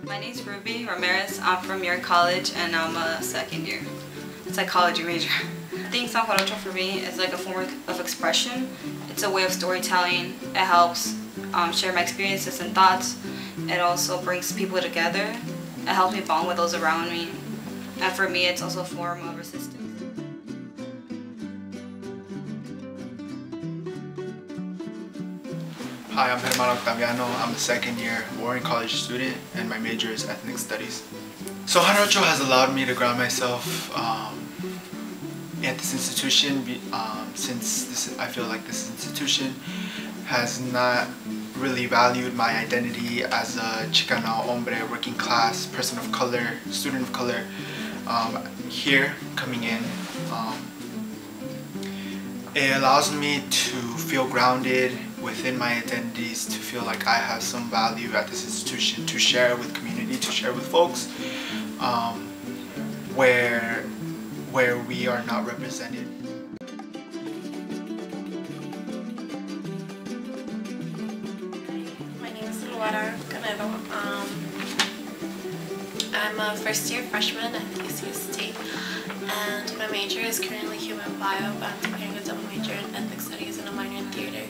My name's Ruby Ramirez. I'm from your college and I'm a second year psychology major. I think San Jarocho for me is like a form of expression. It's a way of storytelling. It helps share my experiences and thoughts. It also brings people together. It helps me bond with those around me. And for me, it's also a form of resistance. Hi, I'm Germán Octaviano. I'm a second year Warren College student and my major is ethnic studies. So Jarocho has allowed me to ground myself at this institution since I feel like this institution has not really valued my identity as a Chicano, hombre, working class, person of color, student of color. Here, coming in, it allows me to feel grounded within my identities, to feel like I have some value at this institution, to share with community, to share with folks, where we are not represented. My name is Jaraner. I'm a first year freshman at UCSD and my major is currently human bio, but I'm preparing a double major in ethnic studies and a minor in theater.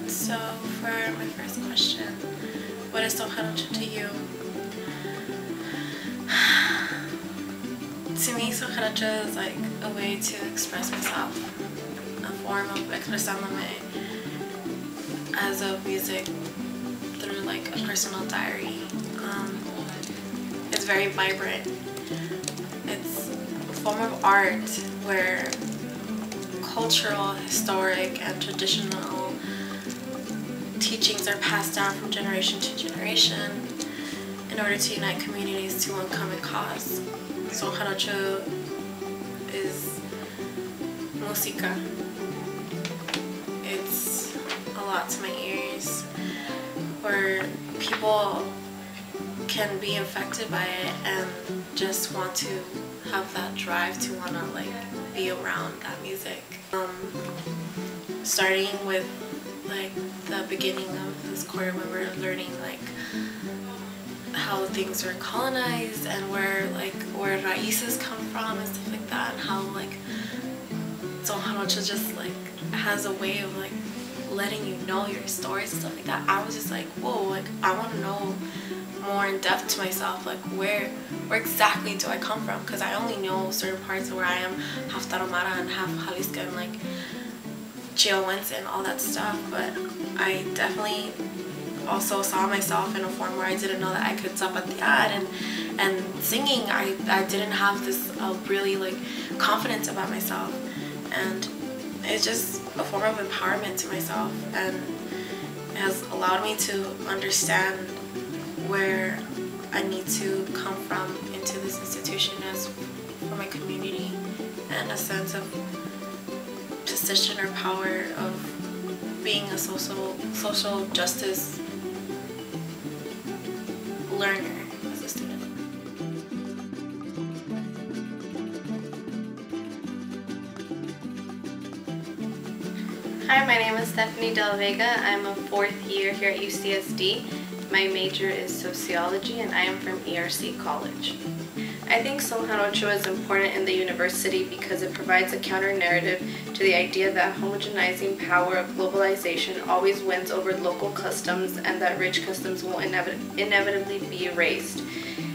So for my first question, what is San Jarocho to you? To me, San Jarocho is like a way to express myself, a form of expresándome as a music through like a personal diary. It's very vibrant. It's a form of art where cultural, historic, and traditional teachings are passed down from generation to generation in order to unite communities to one common cause. San Jarocho is música. It's a lot to my ears, where people can be affected by it and just want to have that drive to want to like be around that music. Starting with like the beginning of this quarter when we're learning like how things were colonized and where raíces come from and stuff like that, and how like San Jarocho just like has a way of like letting you know your stories and stuff like that. I was just like, whoa, like I want to know more in depth to myself, like where exactly do I come from, because I only know certain parts of where I am, half Tarahumara and half Jalisco and like Chihuahuense and all that stuff, but I definitely also saw myself in a form where I didn't know that I could zapatear and singing. I didn't have this really like confidence about myself, and it's just a form of empowerment to myself, and it has allowed me to understand where I need to come from into this institution as for my community, and a sense of position or power of being a social justice learner as a student. Hi, my name is Stephanie Del Vega. I'm a fourth year here at UCSD. My major is sociology and I am from ERC College. I think San Jarocho is important in the university because it provides a counter-narrative to the idea that homogenizing power of globalization always wins over local customs and that rich customs will inevitably be erased.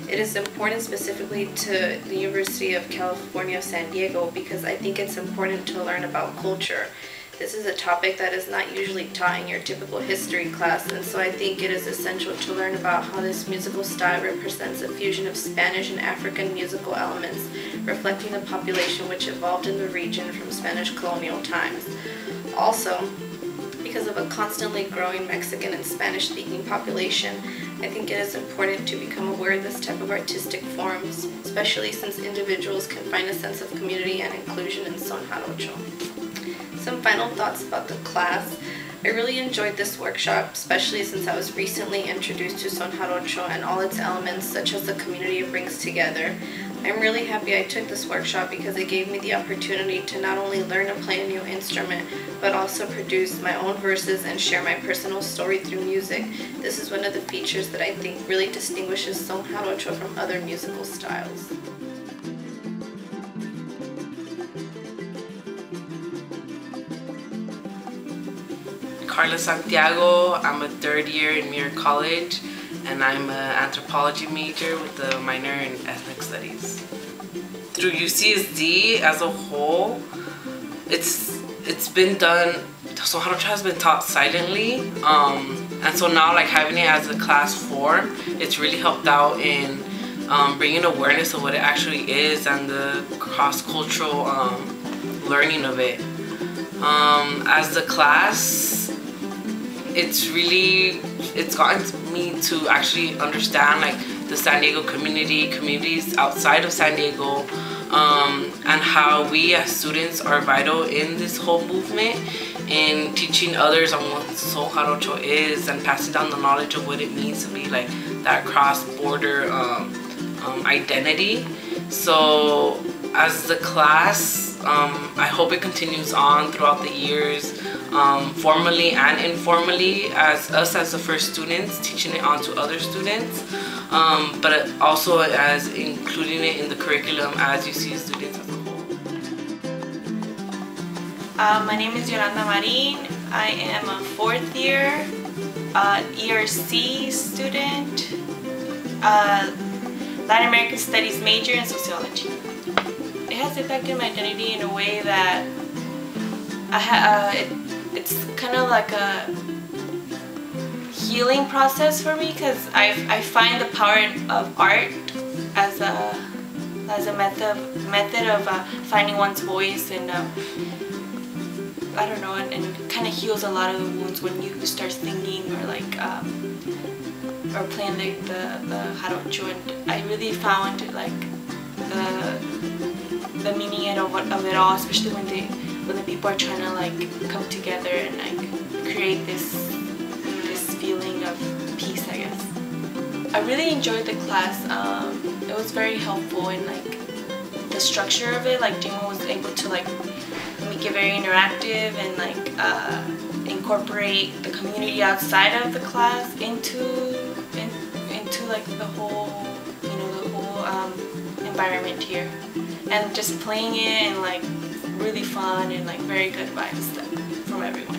It is important specifically to the University of California, San Diego, because I think it's important to learn about culture. This is a topic that is not usually taught in your typical history class, and so I think it is essential to learn about how this musical style represents a fusion of Spanish and African musical elements, reflecting the population which evolved in the region from Spanish colonial times. Also, because of a constantly growing Mexican and Spanish-speaking population, I think it is important to become aware of this type of artistic forms, especially since individuals can find a sense of community and inclusion in San Jarocho. Some final thoughts about the class. I really enjoyed this workshop, especially since I was recently introduced to San Jarocho and all its elements, such as the community it brings together. I'm really happy I took this workshop because it gave me the opportunity to not only learn to play a new instrument, but also produce my own verses and share my personal story through music. This is one of the features that I think really distinguishes son jarocho from other musical styles. Carla Santiago. I'm a third year in Muir College, and I'm an anthropology major with a minor in ethnic studies. Through UCSD as a whole, it's been done. Son jarocho has been taught silently, and so now like having it as a class form, it's really helped out in bringing awareness of what it actually is and the cross-cultural learning of it. As the class, it's gotten me to actually understand like the San Diego communities outside of San Diego, and how we as students are vital in this whole movement in teaching others on what son jarocho is and passing down the knowledge of what it means to be like that cross-border identity. So as the class, I hope it continues on throughout the years, formally and informally, as us as the first students teaching it on to other students, but also as including it in the curriculum as you see students as a whole. My name is Jaraner. I am a fourth year ERC student, Latin American Studies major in sociology. It has impacted my identity in a way that it's kind of like a healing process for me, because I find the power of art as a method of finding one's voice, and I don't know, and it kind of heals a lot of the wounds when you start singing or like or playing the jarocho, and I really found like the meaning of it all, especially when the people are trying to like come together and like create this feeling of peace, I guess. I really enjoyed the class. It was very helpful in like the structure of it. Like Jimo was able to like make it very interactive and like incorporate the community outside of the class into like the whole, you know, the whole environment here, and just playing it and like really fun and like very good vibes from everyone.